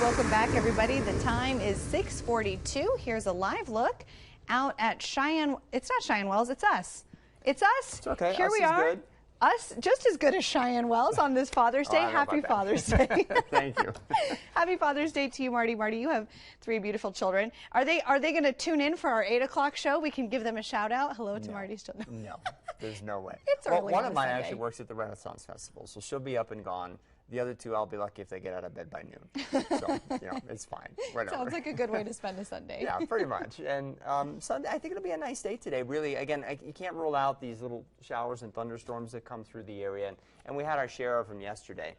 Welcome back, everybody. The time is 6:42. Here's a live look out at Cheyenne. It's not Cheyenne Wells, it's us. It's us. It's okay. Here us we are. Good. Us just as good as Cheyenne Wells on this Father's Day. Happy Father's Day. Thank you. Happy Father's Day to you, Marty. Marty, you have 3 beautiful children. Are they going to tune in for our 8 o'clock show? We can give them a shout out. Hello to Marty's children. No, there's no way. It's early one on of mine Sunday. actually works at the Renaissance Festival, so she'll be up and gone. The other 2, I'll be lucky if they get out of bed by noon. So, it's fine. Whatever. Sounds like a good way to spend a Sunday. Yeah, pretty much. And Sunday, I think it'll be a nice day today. Really, again, you can't rule out these little showers and thunderstorms that come through the area. And we had our share of them yesterday.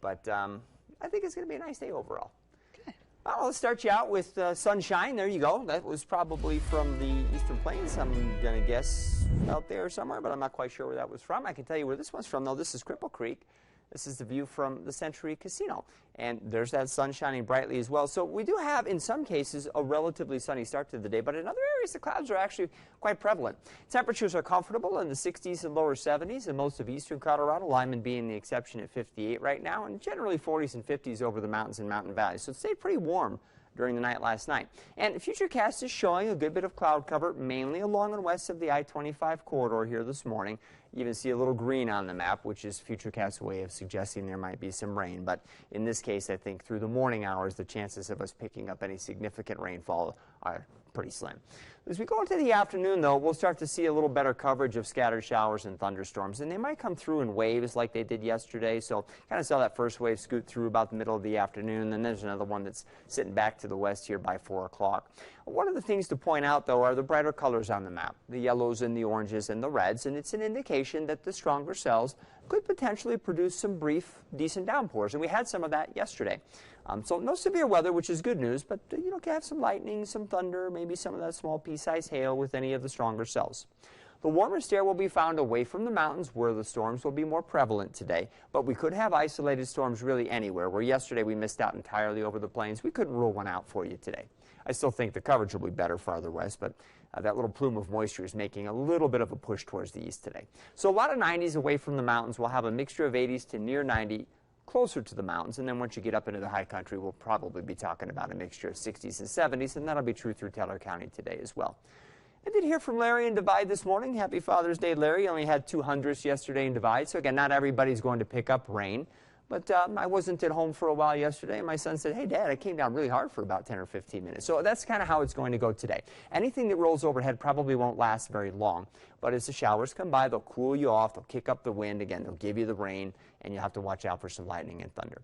But I think it's going to be a nice day overall. Good. Well, let's start you out with sunshine. There you go. That was probably from the Eastern Plains, I'm going to guess, out there somewhere, but I'm not quite sure where that was from. I can tell you where this one's from, though. This is Cripple Creek. This is the view from the Century Casino, and there's that sun shining brightly as well. So we do have, in some cases, a relatively sunny start to the day, but in other areas, the clouds are actually quite prevalent. Temperatures are comfortable in the 60s and lower 70s in most of eastern Colorado, Lyman being the exception at 58 right now, and generally 40s and 50s over the mountains and mountain valleys. So it stayed pretty warm during the night last night. And Futurecast is showing a good bit of cloud cover, mainly along and west of the I-25 corridor here this morning. You even see a little green on the map, which is Futurecast's way of suggesting there might be some rain. But in this case, I think through the morning hours, the chances of us picking up any significant rainfall are pretty slim. As we go into the afternoon, though, we'll start to see a little better coverage of scattered showers and thunderstorms, and they might come through in waves like they did yesterday. So kind of saw that first wave scoot through about the middle of the afternoon, and there's another one that's sitting back to the west here by 4 o'clock. One of the things to point out, though, are the brighter colors on the map, the yellows and the oranges and the reds, and it's an indication that the stronger cells could potentially produce some brief, decent downpours, and we had some of that yesterday. So no severe weather, which is good news, but can have some lightning, some thunder, maybe some of that small pea-sized hail with any of the stronger cells. The warmest air will be found away from the mountains where the storms will be more prevalent today, but we could have isolated storms really anywhere, where yesterday we missed out entirely over the plains. We couldn't rule one out for you today. I still think the coverage will be better farther west, but that little plume of moisture is making a little bit of a push towards the east today. So a lot of 90s away from the mountains. We'll have a mixture of 80s to near 90 closer to the mountains, and then once you get up into the high country, we'll probably be talking about a mixture of 60s and 70s, and that'll be true through Teller County today as well. I did hear from Larry in Divide this morning. Happy Father's Day, Larry. Only had 200ths yesterday in Divide, so again, not everybody's going to pick up rain. But I wasn't at home for a while yesterday, and my son said, hey, Dad, I came down really hard for about 10 or 15 minutes. So that's kind of how it's going to go today. Anything that rolls overhead probably won't last very long. But as the showers come by, they'll cool you off. They'll kick up the wind. Again, they'll give you the rain, and you'll have to watch out for some lightning and thunder.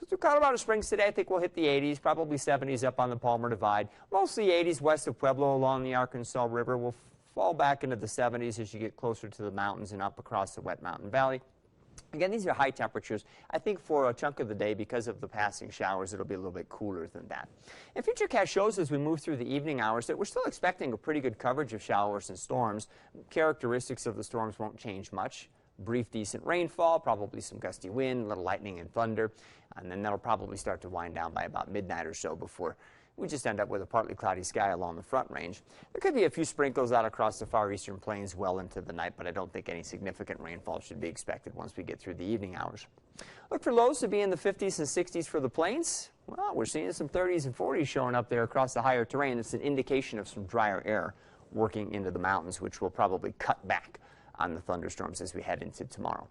So through Colorado Springs today, I think we'll hit the 80s, probably 70s up on the Palmer Divide. Mostly 80s west of Pueblo along the Arkansas River. We'll fall back into the 70s as you get closer to the mountains and up across the Wet Mountain Valley. Again, these are high temperatures. I think for a chunk of the day, because of the passing showers, it'll be a little bit cooler than that. And Futurecast shows as we move through the evening hours that we're still expecting a pretty good coverage of showers and storms. Characteristics of the storms won't change much. Brief, decent rainfall, probably some gusty wind, a little lightning and thunder, and then that'll probably start to wind down by about midnight or so before we just end up with a partly cloudy sky along the front range. There could be a few sprinkles out across the far eastern plains well into the night, but I don't think any significant rainfall should be expected once we get through the evening hours. Look for lows to be in the 50s and 60s for the plains. Well, we're seeing some 30s and 40s showing up there across the higher terrain. It's an indication of some drier air working into the mountains, which will probably cut back on the thunderstorms as we head into tomorrow.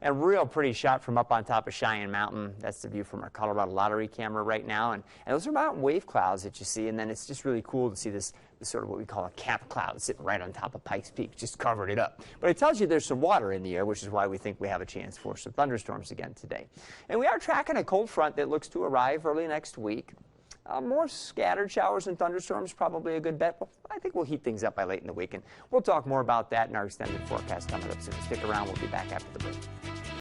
And real pretty shot from up on top of Cheyenne Mountain. That's the view from our Colorado Lottery camera right now. And those are mountain wave clouds that you see. And then it's just really cool to see this sort of what we call a cap cloud sitting right on top of Pikes Peak, just covered it up. But it tells you there's some water in the air, which is why we think we have a chance for some thunderstorms again today. And we are tracking a cold front that looks to arrive early next week. More scattered showers and thunderstorms, probably a good bet. But I think we'll heat things up by late in the week. And we'll talk more about that in our extended forecast coming up soon. Stick around. We'll be back after the break.